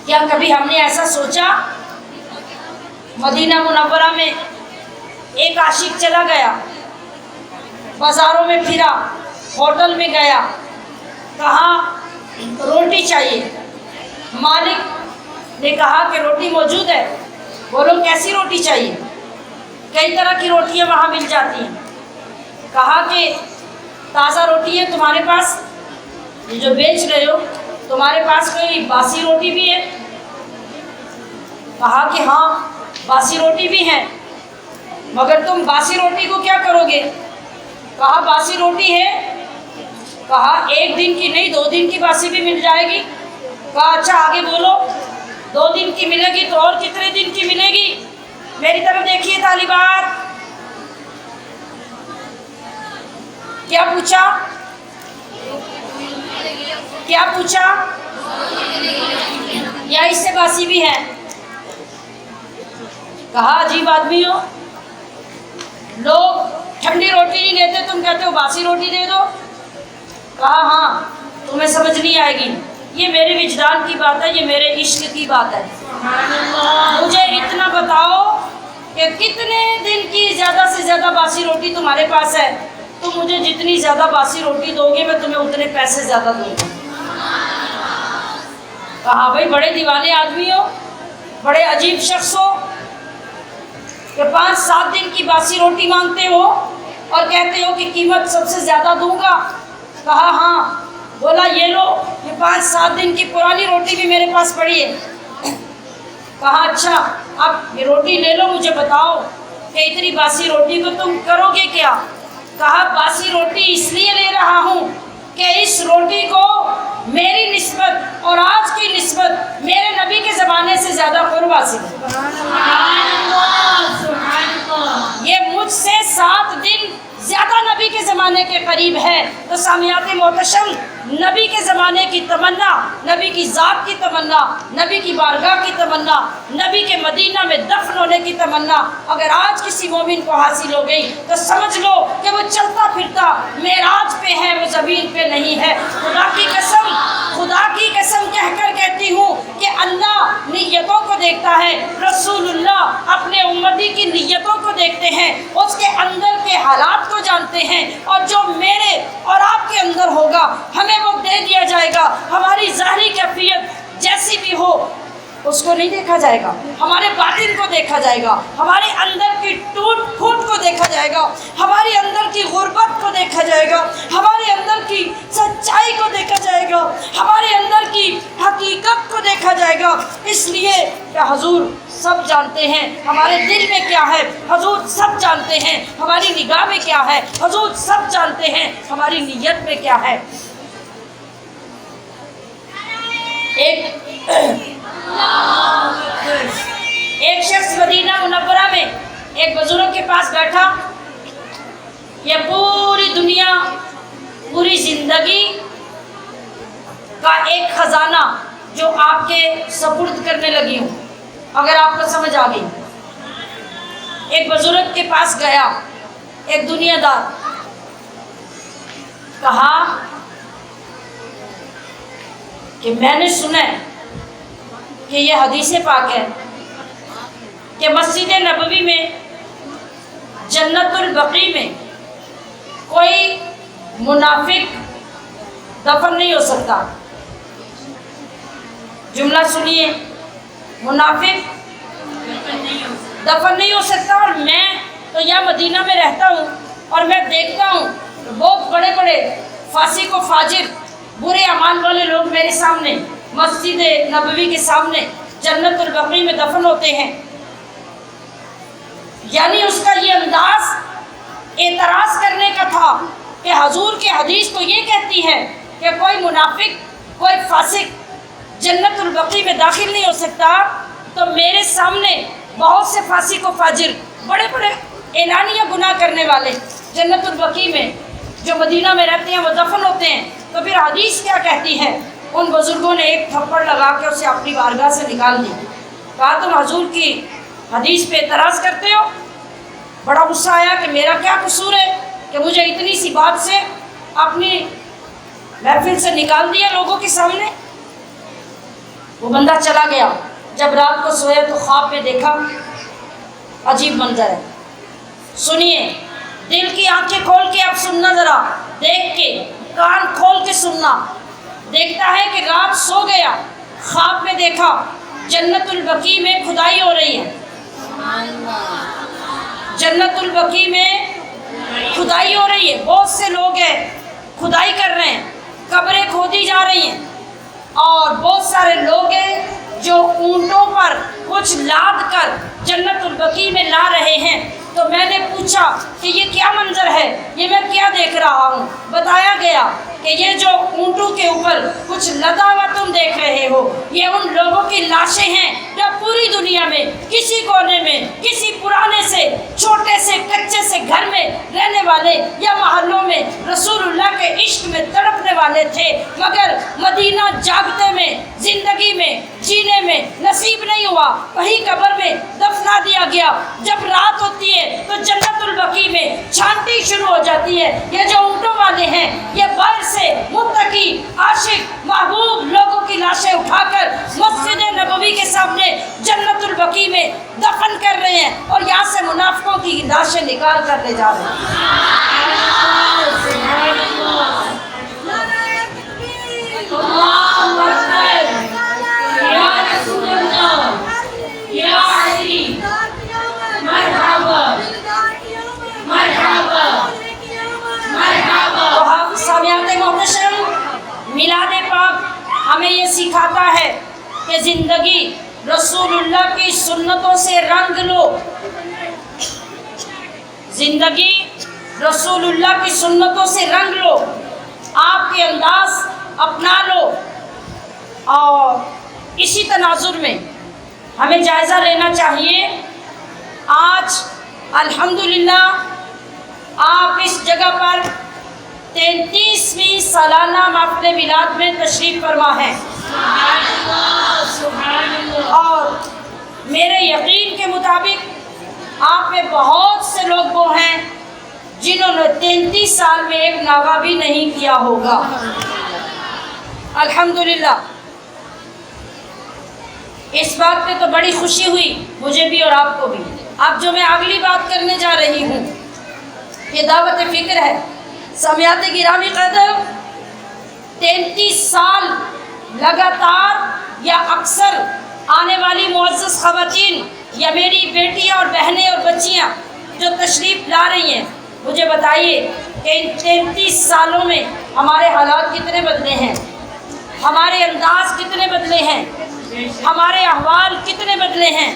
کیا کبھی ہم نے ایسا سوچا؟ مدینہ منورہ میں ایک عاشق چلا گیا، بازاروں میں پھرا، ہوٹل میں گیا، کہا روٹی چاہیے، مالک نے کہا کہ روٹی موجود ہے، بولو کیسی روٹی چاہیے؟ کئی طرح کی روٹیاں وہاں مل جاتی ہیں۔ کہا کہ تازہ روٹی ہے تمہارے پاس، یہ جو بیچ رہے ہو تمہارے پاس کوئی باسی روٹی بھی ہے؟ کہا کہ ہاں باسی روٹی بھی ہے، مگر تم باسی روٹی کو کیا کرو گے؟ کہا باسی روٹی ہے، کہا 1 دن کی نہیں 2 دن کی باسی بھی مل جائے گی۔ کہا اچھا آگے بولو، 2 دن کی ملے گی تو اور کتنے دن کی ملے گی؟ میری طرف دیکھیے طالبات، کیا پوچھا؟ کیا پوچھا؟ یا اس سے باسی بھی ہے؟ کہا عجیب آدمی ہو، لوگ ٹھنڈی روٹی نہیں لیتے، تم کہتے ہو باسی روٹی دے دو۔ کہا ہاں تمہیں سمجھ نہیں آئے گی، یہ میرے وجدان کی بات ہے، یہ میرے عشق کی بات ہے۔ سبحان اللہ مجھے اتنا بتاؤ کہ کتنے دن کی زیادہ سے زیادہ باسی روٹی تمہارے پاس ہے، تم مجھے جتنی زیادہ باسی روٹی دو گے میں تمہیں اتنے پیسے زیادہ دوں گا۔ کہا بھائی بڑے دیوانے آدمی ہو، بڑے عجیب شخص ہو کہ 5-7 دن کی باسی روٹی مانگتے ہو اور کہتے ہو کہ قیمت سب سے زیادہ دوں گا۔ کہا ہاں۔ بولا یہ لو، یہ 5-7 دن کی پرانی روٹی بھی میرے پاس پڑی ہے۔ کہا اچھا اب یہ روٹی لے لو، مجھے بتاؤ کہ اتنی باسی روٹی کو تم کرو گے کیا؟ کہا باسی روٹی اس لیے لے رہا ہوں کہ اس روٹی کو میری نسبت اور آج کی نسبت میرے نبی کے زمانے سے زیادہ قرب حاصل ہے۔ سبحان اللہ سبحان اللہ یہ مجھ سے 7 دن زیادہ نبی کے زمانے کے قریب ہے۔ تو سامعات محتشم، نبی کے زمانے کی تمنا، نبی کی ذات کی تمنا، نبی کی بارگاہ کی تمنا، نبی کے مدینہ میں دفن ہونے کی تمنا اگر آج کسی مومن کو حاصل ہو گئی تو سمجھ لو کہ وہ چلتا پھرتا معراج پہ ہے، وہ زمین پہ نہیں ہے۔ خدا کی قسم کہہ کر کہتی ہوں کہ اللہ نیتوں کو دیکھتا ہے، رسول اللہ اپنے امتی کی نیتوں کو دیکھتے ہیں، اس کے اندر کے حالات کو جانتے ہیں، اور جو میرے اور آپ کے اندر ہوگا ہمیں وہ دے دیا جائے گا۔ ہماری ظاہری کیفیت جیسی بھی ہو اس کو نہیں دیکھا جائے گا، ہمارے باطن کو دیکھا جائے گا، ہمارے اندر کی ٹوٹ پھوٹ کو دیکھا جائے گا، ہمارے اندر کی غربت کو دیکھا جائے گا، ہمارے اندر کی سچائی کو دیکھا جائے گا، ہمارے اندر کی حقیقت کو دیکھا جائے گا۔ اس لیے کہ حضور سب جانتے ہیں ہمارے دل میں کیا ہے، حضور سب جانتے ہیں ہماری نگاہ میں کیا ہے، حضور سب جانتے ہیں ہماری نیت میں کیا ہے۔ ایک شخص مدینہ منورہ میں ایک بزرگ کے پاس بیٹھا، یہ پوری دنیا، پوری زندگی کا ایک خزانہ جو آپ کے سپرد کرنے لگی ہوں، اگر آپ کو سمجھ آ گئی۔ ایک بزرگ کے پاس گیا ایک دنیا دار، کہا کہ میں نے سنا ہے کہ یہ حدیث پاک ہے کہ مسجد نبوی میں جنت البقیع میں کوئی منافق دفن نہیں ہو سکتا۔ جملہ سنیے، منافق دفن نہیں ہو سکتا۔ اور میں تو یہاں مدینہ میں رہتا ہوں اور میں دیکھتا ہوں بہت بڑے بڑے فاسق و فاجر، برے اعمال والے لوگ میرے سامنے مسجد نبوی کے سامنے جنت البقیع میں دفن ہوتے ہیں۔ یعنی اس کا یہ انداز اعتراض کرنے کا تھا کہ حضور کی حدیث تو یہ کہتی ہے کہ کوئی منافق، کوئی فاسق جنت البقیع میں داخل نہیں ہو سکتا، تو میرے سامنے بہت سے فاسق و فاجر، بڑے بڑے اعلانیہ گناہ کرنے والے جنت البقیع میں جو مدینہ میں رہتے ہیں وہ دفن ہوتے ہیں، تو پھر حدیث کیا کہتی ہے؟ ان بزرگوں نے ایک تھپڑ لگا کے اسے اپنی بارگاہ سے نکال دی۔ کہا تم حضور کی حدیث پہ اعتراض کرتے ہو؟ بڑا غصہ آیا کہ میرا کیا قصور ہے کہ مجھے اتنی سی بات سے اپنی محفل سے نکال دیا لوگوں کے سامنے۔ وہ بندہ چلا گیا، جب رات کو سویا تو خواب میں دیکھا عجیب منظر ہے۔ سنیے، دل کی آنکھیں کھول کے اب سننا، ذرا دیکھ کے، کان کھول کے سننا۔ دیکھتا ہے کہ رات سو گیا، خواب میں دیکھا جنت البقیع میں کھدائی ہو رہی ہے، جنت البقیع میں کھدائی ہو رہی ہے، بہت سے لوگ ہیں کھدائی کر رہے ہیں، قبریں کھودی جا رہی ہیں، اور بہت سارے لوگ ہیں جو اونٹوں پر کچھ لاد کر جنت البقیع میں لا رہے ہیں۔ تو میں نے پوچھا کہ یہ کیا منظر ہے، یہ میں کیا دیکھ رہا ہوں؟ بتایا گیا کہ یہ جو اونٹوں کے اوپر کچھ لدا ہوا تم دیکھ رہے ہو، یہ ان لوگوں کی لاشیں ہیں جو پوری دنیا میں کسی کونے میں، کسی پرانے سے چھوٹے سے کچے سے گھر میں رہنے والے یا محلوں میں رسول اللہ کے عشق میں تڑپنے والے تھے، مگر مدینہ جاگتے میں، زندگی میں، جینے میں نصیب نہیں ہوا، وہی قبر میں دفنا دیا گیا۔ جب رات ہوتی ہے تو جنت البقیع میں چھانٹی شروع ہو جاتی ہے۔ یہ جو اونٹوں والے ہیں یہ باہر سے متقی، عاشق، محبوب لوگوں کی لاشیں نکال کر لے جا رہے ہیں۔ سبحان اللہ اللہ اکبر یا رسول اللہ یا علی مرحبا مرحبا مرحبا۔ تو ہم سامعین محتشم، میلاد پاک ہمیں یہ سکھاتا ہے کہ زندگی رسول اللہ کی سنتوں سے رنگ لو، زندگی رسول اللہ کی سنتوں سے رنگ لو، آپ کے انداز اپنا لو۔ اور اسی تناظر میں ہمیں جائزہ لینا چاہیے۔ آج الحمدللہ آپ اس جگہ پر 33ویں سالانہ محفل میلاد میں تشریف فرما ہیں، سبحان اللہ سبحان اللہ۔ اور میرے یقین کے مطابق آپ میں بہت سے لوگ وہ ہیں جنہوں نے 33 سال میں ایک ناغہ بھی نہیں کیا ہوگا۔ الحمدللہ اس بات پہ تو بڑی خوشی ہوئی مجھے بھی اور آپ کو بھی۔ اب جو میں اگلی بات کرنے جا رہی ہوں یہ دعوت فکر ہے۔ سامعین گرامی قدر، 33 سال لگاتار یا اکثر آنے والی معزز خواتین یا میری بیٹیاں اور بہنیں اور بچیاں جو تشریف لا رہی ہیں، مجھے بتائیے کہ ان 33 سالوں میں ہمارے حالات کتنے بدلے ہیں، ہمارے انداز کتنے بدلے ہیں، ہمارے احوال کتنے بدلے ہیں،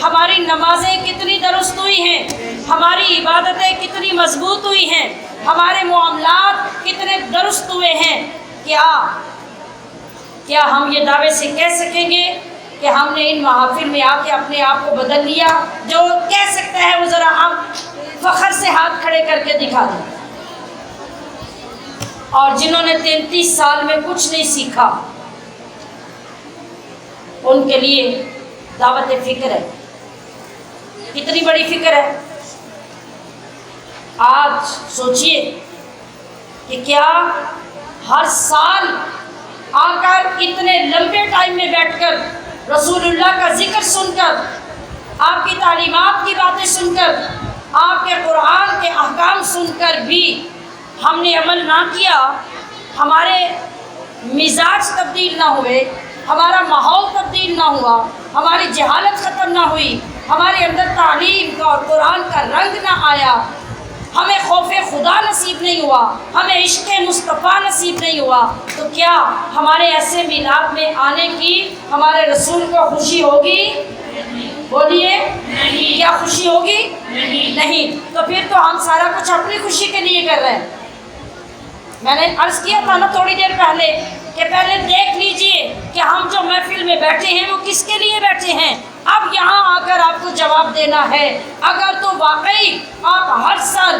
ہماری نمازیں کتنی درست ہوئی ہیں، ہماری عبادتیں کتنی مضبوط ہوئی ہیں، ہمارے معاملات کتنے درست ہوئے ہیں۔ کیا ہم یہ دعوے سے کہہ سکیں گے کہ ہم نے ان محافل میں آ کے اپنے آپ کو بدل لیا؟ جو کہہ سکتا ہے وہ ذرا ہم فخر سے ہاتھ کھڑے کر کے دکھا دیں۔ اور جنہوں نے 33 سال میں کچھ نہیں سیکھا ان کے لیے دعوت فکر ہے۔ کتنی بڑی فکر ہے۔ آج سوچئے کہ کیا ہر سال آ کر اتنے لمبے ٹائم میں بیٹھ کر رسول اللہ کا ذکر سن کر، آپ کی تعلیمات کی باتیں سن کر، آپ کے قرآن کے احکام سن کر بھی ہم نے عمل نہ کیا، ہمارے مزاج تبدیل نہ ہوئے، ہمارا ماحول تبدیل نہ ہوا، ہماری جہالت ختم نہ ہوئی، ہمارے اندر تعلیم کا اور قرآن کا رنگ نہ آیا، ہمیں خوف خدا نصیب نہیں ہوا، ہمیں عشق مصطفیٰ نصیب نہیں ہوا، تو کیا ہمارے ایسے میلاد میں آنے کی ہمارے رسول کو خوشی ہوگی؟ بولیے، کیا خوشی ہوگی؟ نہیں۔ تو پھر تو ہم سارا کچھ اپنی خوشی کے لیے کر رہے ہیں۔ میں نے عرض کیا تھا نا تھوڑی دیر پہلے کہ پہلے دیکھ لیجئے کہ ہم جو محفل میں بیٹھے ہیں وہ کس کے لیے بیٹھے ہیں۔ اب یہاں آ کر آپ کو جواب دینا ہے۔ اگر تو واقعی آپ ہر سال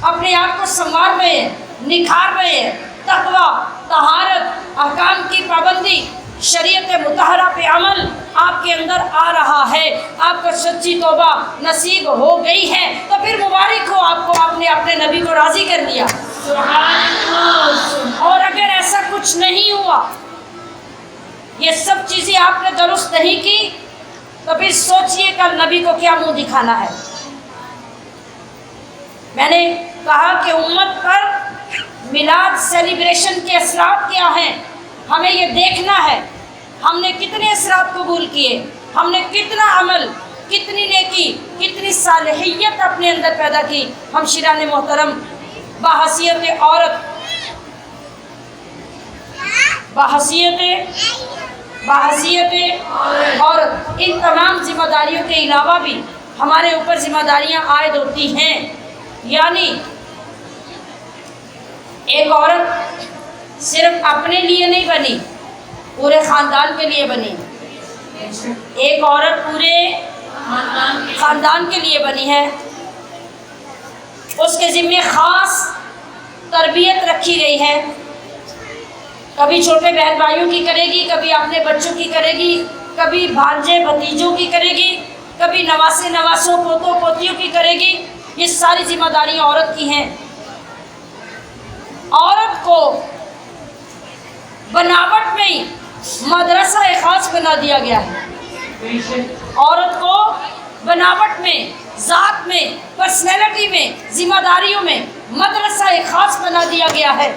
اپنے آپ کو سنوار رہے ہیں، نکھار رہے ہیں، تقویٰ، طہارت، احکام کی پابندی، شریعت مطہرہ پہ عمل آپ کے اندر آ رہا ہے، آپ کو سچی توبہ نصیب ہو گئی ہے، تو پھر مبارک ہو آپ کو، آپ نے اپنے نبی کو راضی کر لیا۔ اور اگر ایسا کچھ نہیں ہوا، یہ سب چیزیں آپ نے درست نہیں کی، تو پھر سوچئے کل نبی کو کیا منہ دکھانا ہے۔ میں نے کہا کہ امت پر میلاد سیلیبریشن کے اثرات کیا ہیں، ہمیں یہ دیکھنا ہے ہم نے کتنے اثرات قبول کیے، ہم نے کتنا عمل، کتنی نیکی، کتنی صالحیت اپنے اندر پیدا کی۔ ہم شیران محترم بحیثیت عورت ان تمام ذمہ داریوں کے علاوہ بھی ہمارے اوپر ذمہ داریاں عائد ہوتی ہیں، یعنی ایک عورت صرف اپنے لیے نہیں بنی، پورے خاندان کے لیے بنی۔ ایک عورت پورے خاندان کے لیے بنی ہے، اس کے ذمہ خاص تربیت رکھی گئی ہے۔ کبھی چھوٹے بہن بھائیوں کی کرے گی، کبھی اپنے بچوں کی کرے گی، کبھی بھانجے بھتیجوں کی کرے گی، کبھی نواسے نواسوں پوتوں پوتیوں کی کرے گی۔ یہ ساری ذمہ داریاں عورت کی ہیں۔ عورت کو بناوٹ میں ہی مدرسہ خاص بنا دیا گیا ہے۔ عورت کو بناوٹ میں ذات میں، پرسنالٹی میں، ذمہ داریوں میں مدرسہ ایک خاص بنا دیا گیا ہے۔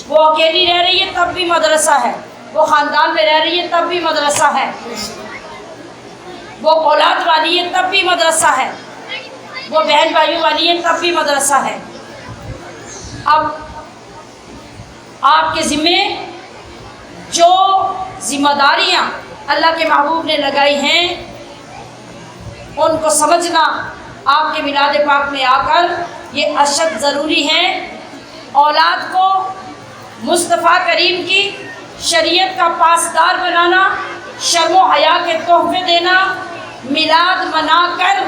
وہ اکیلی رہ رہی ہے تب بھی مدرسہ ہے، وہ خاندان میں رہ رہی ہے تب بھی مدرسہ ہے، وہ اولاد والی ہے تب بھی مدرسہ ہے، وہ بہن بھائیوں والی ہے تب بھی مدرسہ ہے۔ اب آپ کے ذمے جو ذمہ داریاں اللہ کے محبوب نے لگائی ہیں ان کو سمجھنا آپ کے میلاد پاک میں آ کر یہ اشد ضروری ہے۔ اولاد کو مصطفیٰ کریم کی شریعت کا پاسدار بنانا، شرم و حیا کے تحفے دینا، میلاد منا کر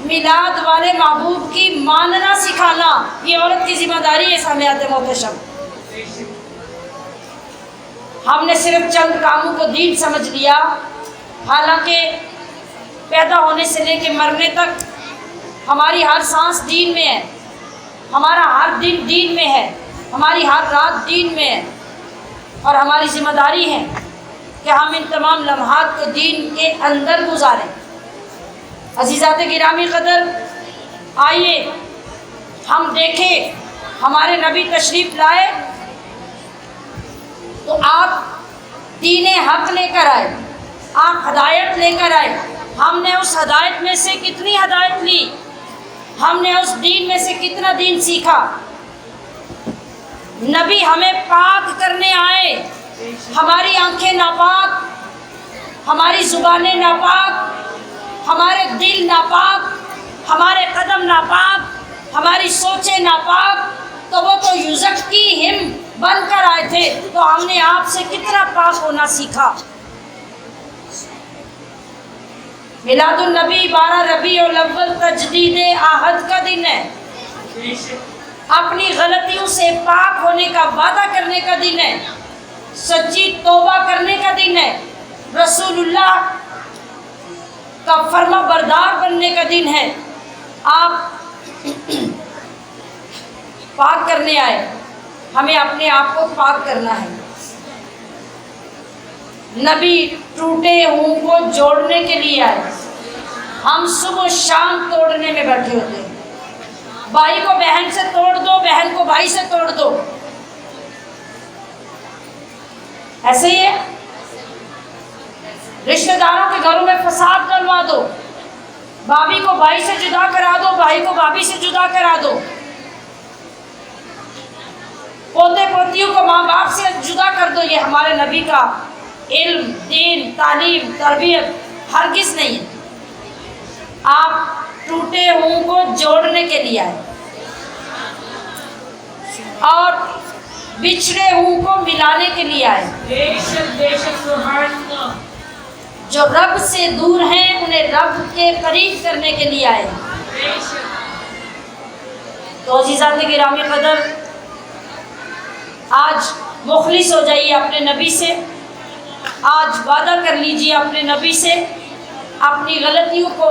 میلاد والے محبوب کی ماننا سکھانا، یہ عورت کی ذمہ داری ہے۔ سامعات محتشم، ہم نے صرف چند کاموں کو دین سمجھ لیا، حالانکہ پیدا ہونے سے لے کے مرنے تک ہماری ہر سانس دین میں ہے، ہمارا ہر دن دین میں ہے، ہماری ہر رات دین میں ہے، اور ہماری ذمہ داری ہے کہ ہم ان تمام لمحات کو دین کے اندر گزاریں۔ عزیزات گرامی قدر، آئیے ہم دیکھیں ہمارے نبی تشریف لائے تو آپ دین حق لے کر آئے، آپ ہدایت لے کر آئے۔ ہم نے اس ہدایت میں سے کتنی ہدایت لی، ہم نے اس دین میں سے کتنا دین سیکھا۔ نبی ہمیں پاک کرنے آئے، ہماری آنکھیں ناپاک، ہماری زبانیں ناپاک، ہمارے دل ناپاک، ہمارے قدم ناپاک، ہماری سوچیں ناپاک، تو وہ تو یزکیہم بن کر آئے تھے، تو ہم نے آپ سے کتنا پاک ہونا سیکھا۔ میلاد النبی 12 ربیع الاول تجدید عہد کا دن ہے، اپنی غلطیوں سے پاک ہونے کا وعدہ کرنے کا دن ہے، سچی توبہ کرنے کا دن ہے، رسول اللہ کا فرما بردار بننے کا دن ہے۔ آپ پاک کرنے آئے، ہمیں اپنے آپ کو پاک کرنا ہے۔ نبی ٹوٹے ہوں کو جوڑنے کے لیے آئے، ہم صبح شام توڑنے میں بیٹھے ہوتے ہیں۔ بھائی کو بہن سے توڑ دو، بہن کو بھائی سے توڑ دو، ایسے ہی ہے۔ رشتہ داروں کے گھروں میں فساد ڈلوا دو، بھابھی کو بھائی سے جدا کرا دو، بھائی کو بھابھی سے جدا کرا دو، پوتے پوتیوں کو ماں باپ سے جدا کر دو۔ یہ ہمارے نبی کا علم، دین، تعلیم، تربیت ہرگز نہیں ہے۔ آپ ٹوٹے ہوں کو جوڑنے کے لیے آئے اور بچھڑے ہوں کو ملانے کے لیے آئے۔ بے شک سبحان اللہ۔ جو رب سے دور ہیں انہیں رب کے قریب کرنے کے لیے آئے۔ بے شک۔ تو عزیزات گرامی قدر، آج مخلص ہو جائیے اپنے نبی سے، آج وعدہ کر لیجیے اپنے نبی سے، اپنی غلطیوں کو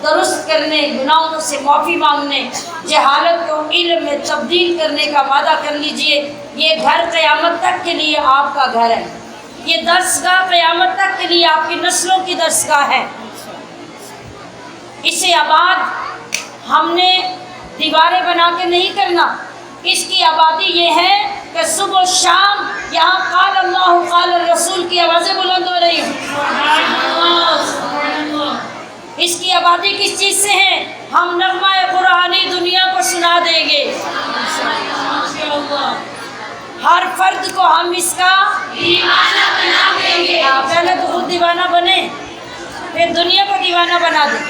درست کرنے، گناہوں سے معافی مانگنے، جہالت کو علم میں تبدیل کرنے کا وعدہ کر لیجیے۔ یہ گھر قیامت تک کے لیے آپ کا گھر ہے، یہ درسگاہ قیامت تک کے لیے آپ کی نسلوں کی درسگاہ ہے۔ اسے آباد ہم نے دیواریں بنا کے نہیں کرنا، اس کی آبادی یہ ہے کہ صبح و شام یہاں قال اللہ قال الرسول کی آوازیں بلند ہو رہی ہیں۔ سبحان اللہ، سبحان اللہ۔ اس کی آبادی کس چیز سے ہے؟ ہم نغمہ قرآنی دنیا کو سنا دیں گے، انشاءاللہ۔ ہر فرد کو ہم اس کا دیوانہ بنا دیں گے۔ پہلے تو خود دیوانہ بنے، پھر دنیا کو دیوانہ بنا دیں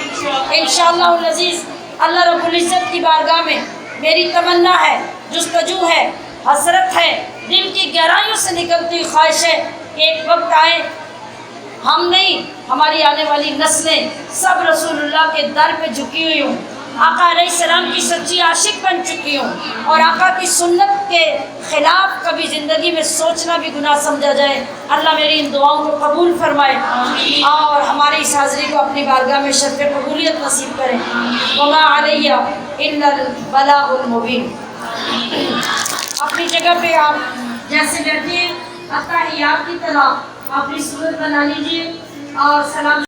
انشاءاللہ العزیز۔ اللہ رب العزت کی بارگاہ میں میری تمنا ہے، جستجو ہے، حسرت ہے، دل کی گہرائیوں سے نکلتی خواہش ہے کہ ایک وقت آئے ہم نہیں، ہماری آنے والی نسلیں سب رسول اللہ کے در پہ جھکی ہوئی ہوں، آقا علیہ السلام کی سچی عاشق بن چکی ہوں، اور آقا کی سنت کے خلاف کبھی زندگی میں سوچنا بھی گناہ سمجھا جائے۔ اللہ میری ان دعاؤں کو قبول فرمائے اور ہماری اس حاضری کو اپنی بارگاہ میں شرف قبولیت نصیب کریں۔ وما علیہ الا البلاغ المبین۔ اپنی جگہ پہ آپ جیسے بیٹھے ہیں، اتحیات کی طرح اپنی صورت بنا لیجیے اور سلام